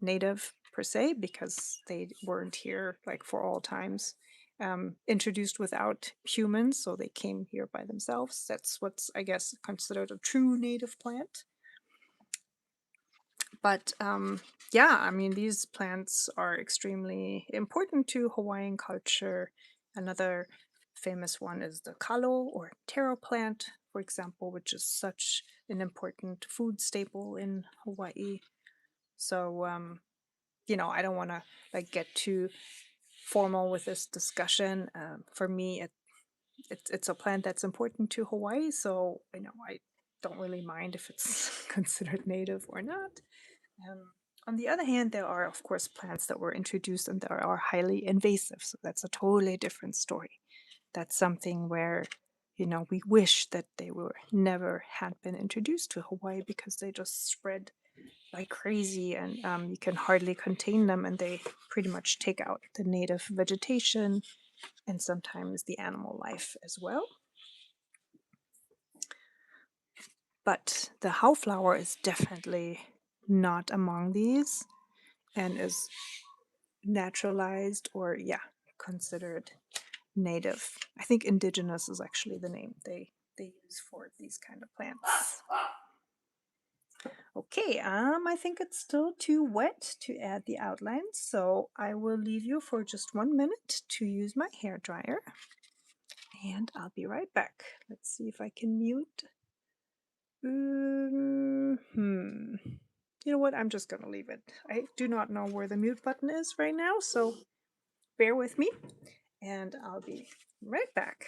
native per se because they weren't here like for all times. Introduced without humans, so they came here by themselves. That's what's, I guess, considered a true native plant. But yeah, I mean, these plants are extremely important to Hawaiian culture. Another famous one is the kalo or taro plant, for example, which is such an important food staple in Hawaii. So, you know, I don't want to like get too formal with this discussion. For me, it's a plant that's important to Hawaii, so you know I don't really mind if it's considered native or not. Um, on the other hand, there are of course plants that were introduced and that are highly invasive, so that's a totally different story. That's something where you know we wish that they were never had been introduced to Hawaii because they just spread like crazy, and you can hardly contain them, and they pretty much take out the native vegetation and sometimes the animal life as well. But the how flower is definitely not among these and is naturalized or, yeah, considered native. I think indigenous is actually the name they use for these kind of plants. Okay, I think it's still too wet to add the outlines, so I will leave you for just 1 minute to use my hair dryer, and I'll be right back. Let's see if I can mute. You know what? I'm just gonna leave it. I do not know where the mute button is right now, so bear with me, and I'll be right back.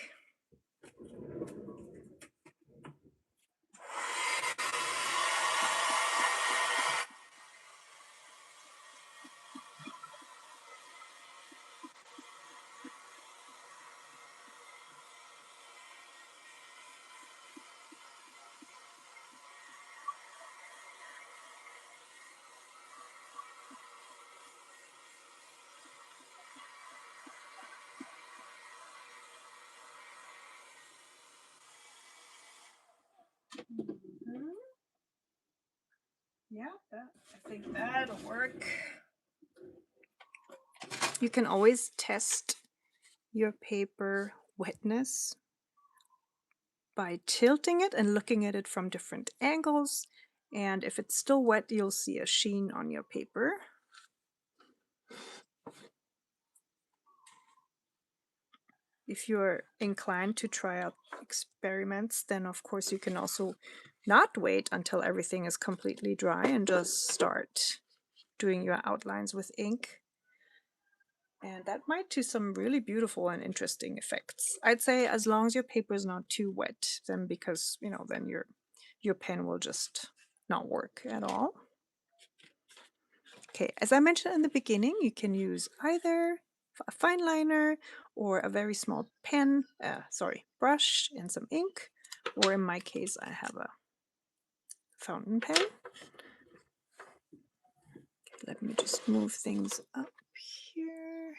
Yeah, I think that'll work. You can always test your paper wetness by tilting it and looking at it from different angles. And if it's still wet, you'll see a sheen on your paper. If you're inclined to try out experiments, then of course you can also not wait until everything is completely dry and just start doing your outlines with ink. And that might do some really beautiful and interesting effects. I'd say as long as your paper is not too wet, then because, you know, then your pen will just not work at all. Okay, as I mentioned in the beginning, you can use either a fineliner or a very small pen, brush and some ink, or in my case, I have a fountain pen. Okay, let me just move things up here.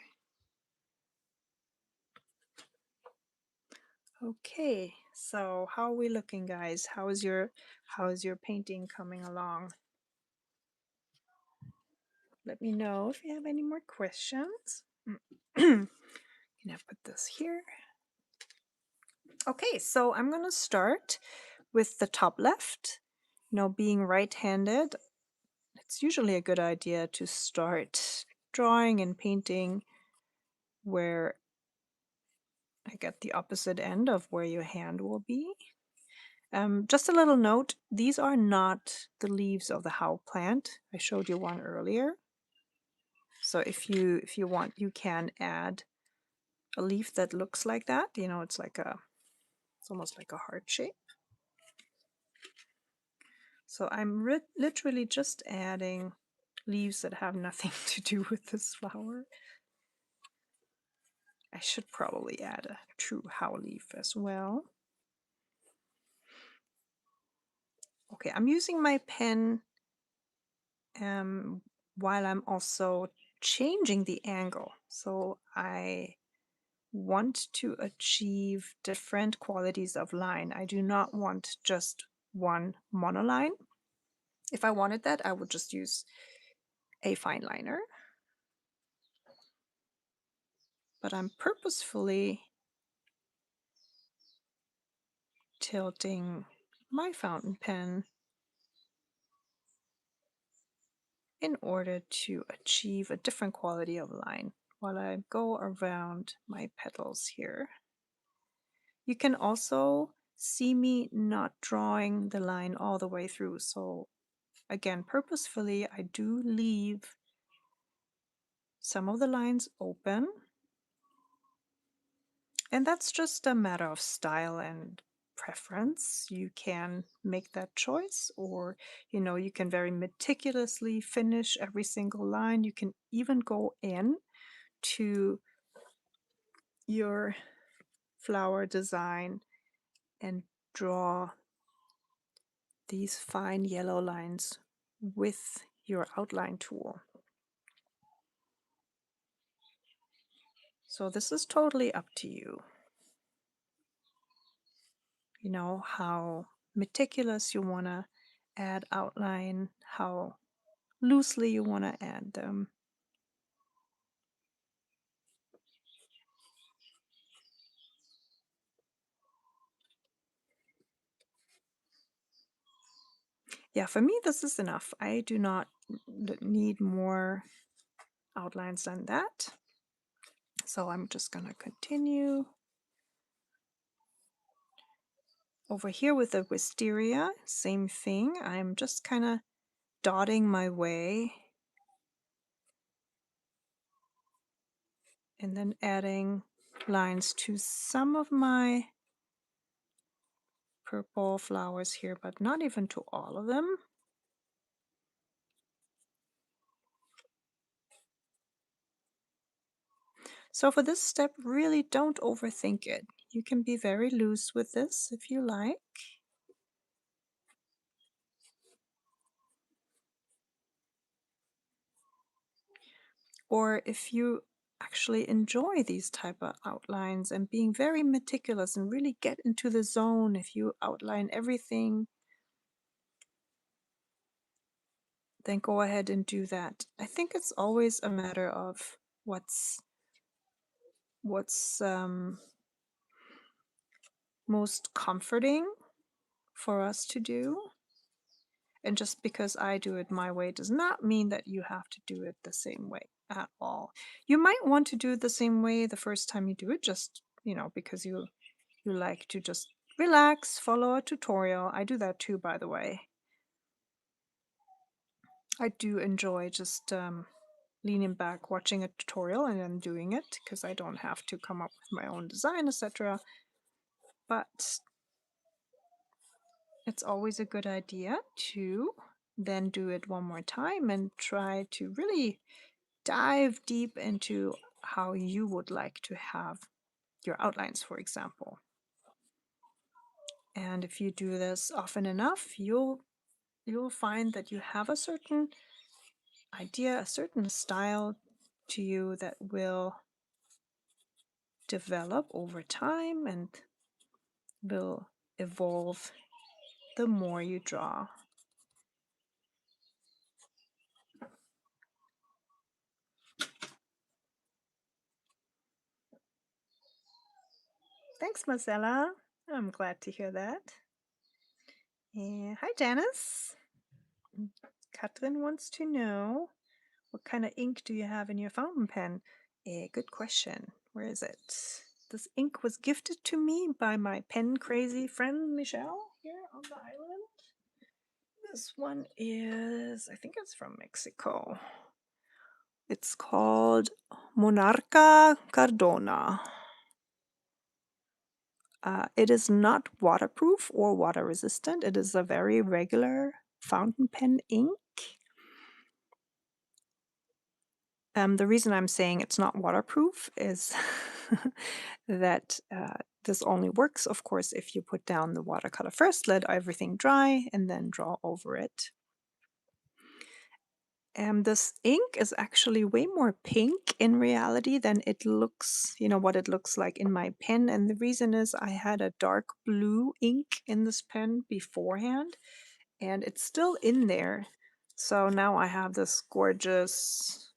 Okay, so how are we looking, guys? How is your painting coming along? Let me know if you have any more questions. Can I put this here? Okay, so I'm going to start with the top left. You know, being right-handed, it's usually a good idea to start drawing and painting where I get the opposite end of where your hand will be. Just a little note, these are not the leaves of the how plant. I showed you one earlier. So if you want, you can add a leaf that looks like that. You know, it's almost like a heart shape. So I'm literally just adding leaves that have nothing to do with this flower. I should probably add a true how leaf as well. Okay, I'm using my pen while I'm also changing the angle. So I want to achieve different qualities of line. I do not want just one monoline. If I wanted that, I would just use a fineliner. But I'm purposefully tilting my fountain pen in order to achieve a different quality of line while I go around my petals here. You can also see me not drawing the line all the way through. So again, purposefully, I do leave some of the lines open. And that's just a matter of style and preference. You can make that choice, or you can very meticulously finish every single line. You can even go in to your flower design and draw these fine yellow lines with your outline tool. So this is totally up to you. You know, how meticulous you want to add outline, how loosely you want to add them. Yeah, for me, this is enough. I do not need more outlines than that. So I'm just going to continue. Over here with the Wisteria, same thing. I'm just kind of dotting my way and then adding lines to some of my purple flowers here, but not even to all of them. So for this step, really don't overthink it. You can be very loose with this if you like. Or if you actually enjoy these type of outlines and being very meticulous and really get into the zone, if you outline everything, then go ahead and do that. I think it's always a matter of what's most comforting for us to do. And just because I do it my way does not mean that you have to do it the same way at all. You might want to do it the same way the first time you do it, just, because you like to just relax, follow a tutorial. I do that too, by the way. I do enjoy just leaning back, watching a tutorial and then doing it because I don't have to come up with my own design, etc. But it's always a good idea to then do it one more time and try to really dive deep into how you would like to have your outlines, for example. And if you do this often enough, you'll find that you have a certain idea, a certain style to you that will develop over time and will evolve the more you draw. Thanks, Marcella. I'm glad to hear that. And hi, Janice. Katrin wants to know, what kind of ink do you have in your fountain pen? Good question. Where is it? This ink was gifted to me by my pen crazy friend Michelle here on the island. This one is, I think it's from Mexico. It's called Monarca Cardona. It is not waterproof or water resistant. It is a very regular fountain pen ink. The reason I'm saying it's not waterproof is that This only works, of course, if you put down the watercolor first, let everything dry, and then draw over it. And this ink is actually way more pink in reality than it looks, what it looks like in my pen. And the reason is I had a dark blue ink in this pen beforehand, and it's still in there. So now I have this gorgeous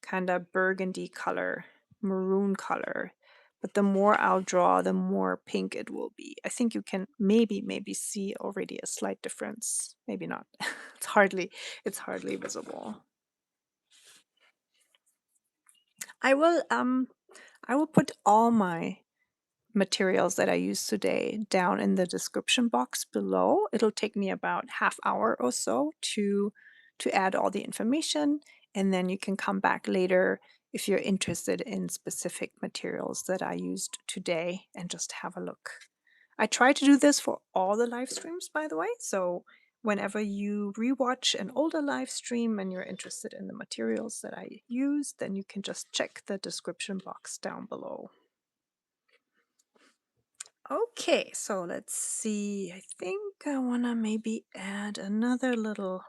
kind of burgundy color, maroon color. But the more I'll draw, the more pink it will be. I think you can maybe see already a slight difference. Maybe not. it's hardly visible. I will put all my materials that I use today down in the description box below. It'll take me about half hour or so to add all the information, and then you can come back later if you're interested in specific materials that I used today and just have a look. I try to do this for all the live streams, by the way, so whenever you rewatch an older live stream and you're interested in the materials that I use, then you can just check the description box down below. Okay, so let's see. I think I want to maybe add another little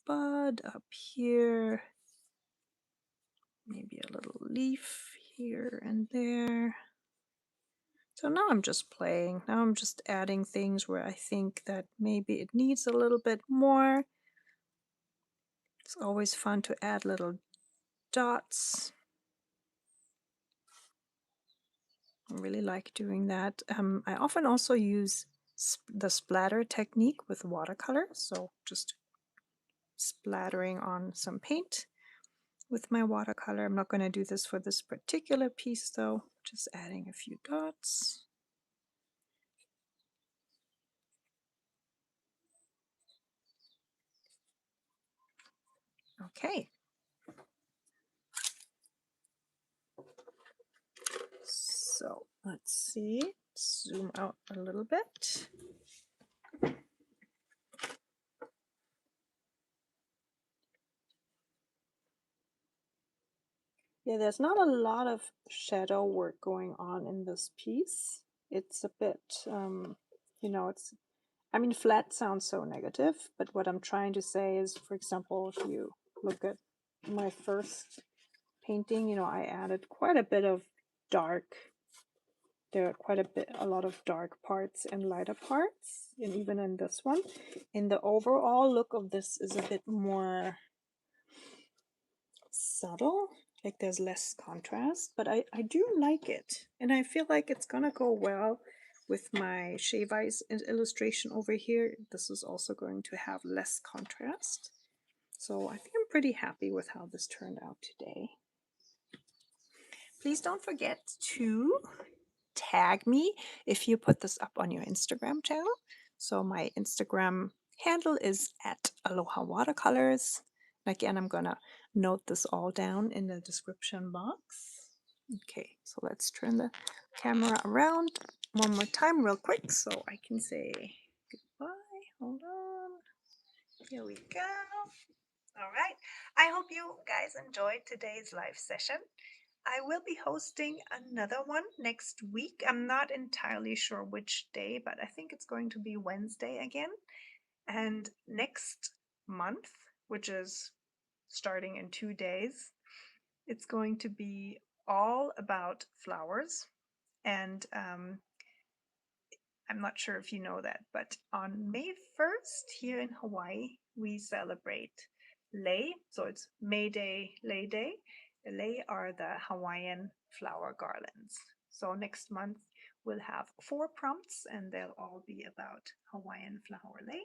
bud up here. Maybe a little leaf here and there. So now I'm just playing. Now I'm just adding things where I think that maybe it needs a little bit more. It's always fun to add little dots. I really like doing that. I often also use the splatter technique with watercolor. So just splattering on some paint with my watercolor. I'm not going to do this for this particular piece though, just adding a few dots. Okay. So let's see, zoom out a little bit. Yeah, there's not a lot of shadow work going on in this piece. It's a bit, flat sounds so negative, but what I'm trying to say is, for example, if you look at my first painting, I added quite a bit of dark. There are a lot of dark parts and lighter parts, and even in this one. And the overall look of this is a bit more subtle, like there's less contrast, but I do like it, and I feel like it's gonna go well with my shave ice illustration over here. This is also going to have less contrast, so I think I'm pretty happy with how this turned out today. Please don't forget to tag me if you put this up on your Instagram channel. So my Instagram handle is at Alohawatercolors. Again, I'm gonna note this all down in the description box. Okay, so let's turn the camera around one more time real quick so I can say goodbye. Hold on. Here we go. All right. I hope you guys enjoyed today's live session. I will be hosting another one next week. I'm not entirely sure which day, but I think it's going to be Wednesday again. And next month, which is starting in 2 days, it's going to be all about flowers. And I'm not sure if you know that, but on May 1st here in Hawaii, we celebrate Lei. So it's May Day, Lei Day. The Lei are the Hawaiian flower garlands. So next month we'll have 4 prompts and they'll all be about Hawaiian flower Lei.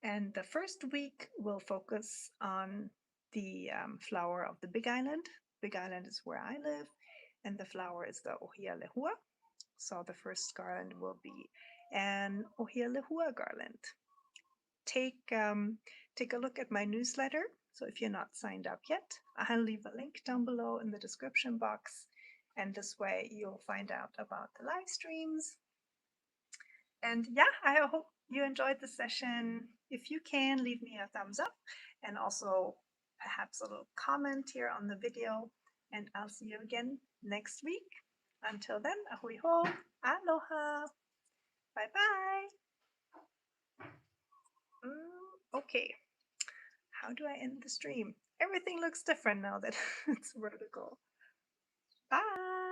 And the first week will focus on the flower of the Big Island. Big Island is where I live, and the flower is the Ohia Lehua. So the first garland will be an Ohia Lehua garland. Take a look at my newsletter. So if you're not signed up yet, I'll leave a link down below in the description box. And this way you'll find out about the live streams. And yeah, I hope you enjoyed the session. If you can, leave me a thumbs up and also perhaps a little comment here on the video. And I'll see you again next week. Until then, ahui ho, aloha, bye-bye. Okay, how do I end the stream? Everything looks different now that it's vertical. Bye.